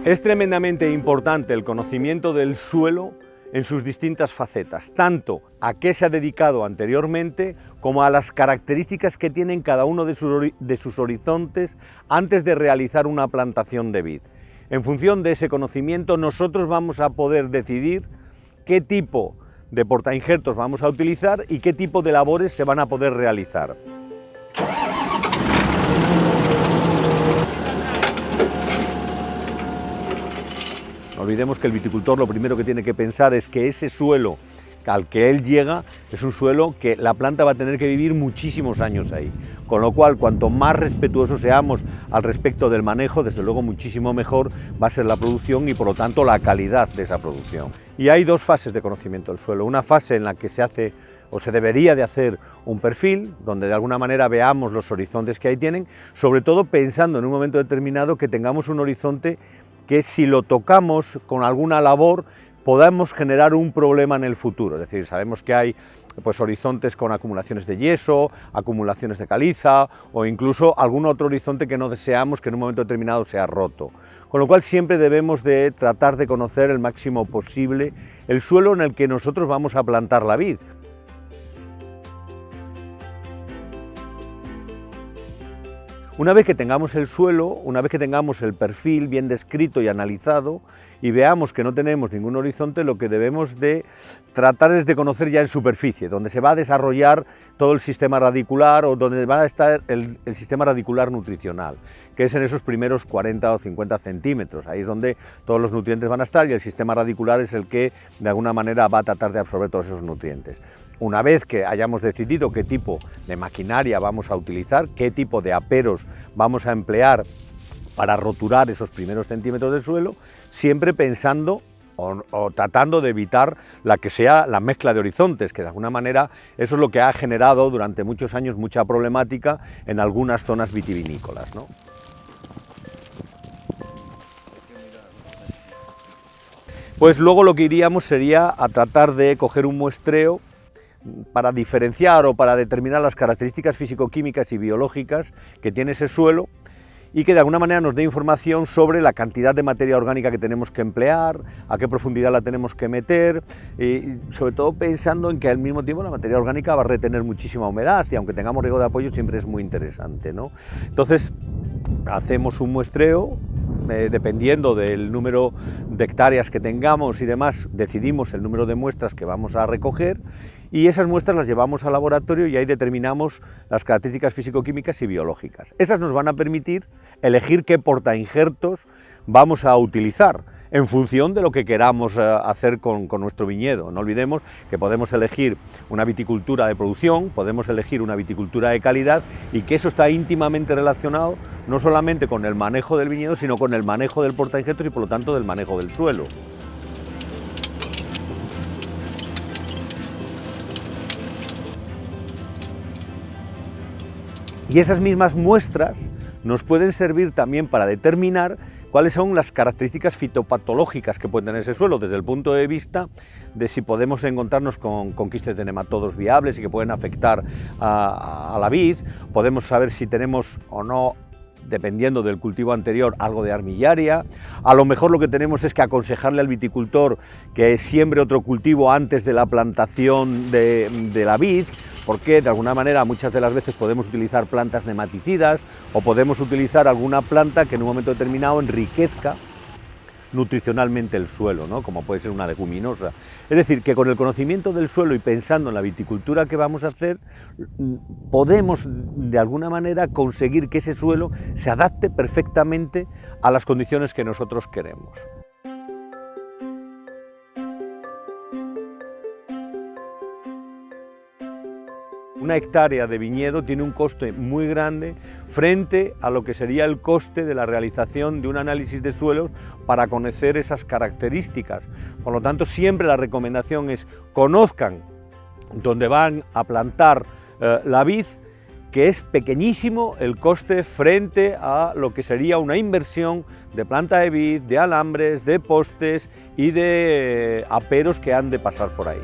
Es tremendamente importante el conocimiento del suelo en sus distintas facetas, tanto a qué se ha dedicado anteriormente como a las características que tienen cada uno de sus horizontes antes de realizar una plantación de vid. En función de ese conocimiento nosotros vamos a poder decidir qué tipo de portainjertos vamos a utilizar y qué tipo de labores se van a poder realizar. No olvidemos que el viticultor lo primero que tiene que pensar es que ese suelo al que él llega es un suelo que la planta va a tener que vivir muchísimos años ahí, con lo cual cuanto más respetuosos seamos al respecto del manejo, desde luego muchísimo mejor va a ser la producción y por lo tanto la calidad de esa producción. Y hay dos fases de conocimiento del suelo, una fase en la que se hace o se debería de hacer un perfil, donde de alguna manera veamos los horizontes que ahí tienen, sobre todo pensando en un momento determinado que tengamos un horizonte que si lo tocamos con alguna labor podamos generar un problema en el futuro. Es decir, sabemos que hay pues, horizontes con acumulaciones de yeso, acumulaciones de caliza o incluso algún otro horizonte que no deseamos que en un momento determinado sea roto. Con lo cual siempre debemos de tratar de conocer el máximo posible el suelo en el que nosotros vamos a plantar la vid. Una vez que tengamos el suelo, una vez que tengamos el perfil bien descrito y analizado y veamos que no tenemos ningún horizonte, lo que debemos de tratar es de conocer ya en superficie, donde se va a desarrollar todo el sistema radicular o donde va a estar el sistema radicular nutricional, que es en esos primeros 40 o 50 centímetros. Ahí es donde todos los nutrientes van a estar y el sistema radicular es el que de alguna manera va a tratar de absorber todos esos nutrientes. Una vez que hayamos decidido qué tipo de maquinaria vamos a utilizar, qué tipo de aperos vamos a emplear para roturar esos primeros centímetros del suelo, siempre pensando o tratando de evitar la que sea la mezcla de horizontes, que de alguna manera eso es lo que ha generado durante muchos años mucha problemática en algunas zonas vitivinícolas, ¿no? Pues luego lo que iríamos sería a tratar de coger un muestreo para diferenciar o para determinar las características físico-químicas y biológicas que tiene ese suelo y que de alguna manera nos dé información sobre la cantidad de materia orgánica que tenemos que emplear, a qué profundidad la tenemos que meter y sobre todo pensando en que al mismo tiempo la materia orgánica va a retener muchísima humedad y aunque tengamos riego de apoyo siempre es muy interesante, ¿no? Entonces hacemos un muestreo, dependiendo del número de hectáreas que tengamos y demás, decidimos el número de muestras que vamos a recoger y esas muestras las llevamos al laboratorio y ahí determinamos las características físico-químicas y biológicas. Esas nos van a permitir elegir qué portainjertos vamos a utilizar en función de lo que queramos hacer con nuestro viñedo. No olvidemos que podemos elegir una viticultura de producción, podemos elegir una viticultura de calidad y que eso está íntimamente relacionado no solamente con el manejo del viñedo, sino con el manejo del portainjertos y por lo tanto del manejo del suelo. Y esas mismas muestras nos pueden servir también para determinar cuáles son las características fitopatológicas que puede tener ese suelo desde el punto de vista de si podemos encontrarnos con quistes de nematodos viables y que pueden afectar a la vid, podemos saber si tenemos o no, dependiendo del cultivo anterior, algo de armillaria. A lo mejor lo que tenemos es que aconsejarle al viticultor que siembre otro cultivo antes de la plantación de la vid, porque de alguna manera muchas de las veces podemos utilizar plantas nematicidas o podemos utilizar alguna planta que en un momento determinado enriquezca nutricionalmente el suelo, ¿no? Como puede ser una leguminosa. Es decir, que con el conocimiento del suelo y pensando en la viticultura que vamos a hacer, podemos de alguna manera conseguir que ese suelo se adapte perfectamente a las condiciones que nosotros queremos. Una hectárea de viñedo tiene un coste muy grande frente a lo que sería el coste de la realización de un análisis de suelos para conocer esas características. Por lo tanto, siempre la recomendación es conozcan dónde van a plantar la vid, que es pequeñísimo el coste frente a lo que sería una inversión de planta de vid, de alambres, de postes y de aperos que han de pasar por ahí.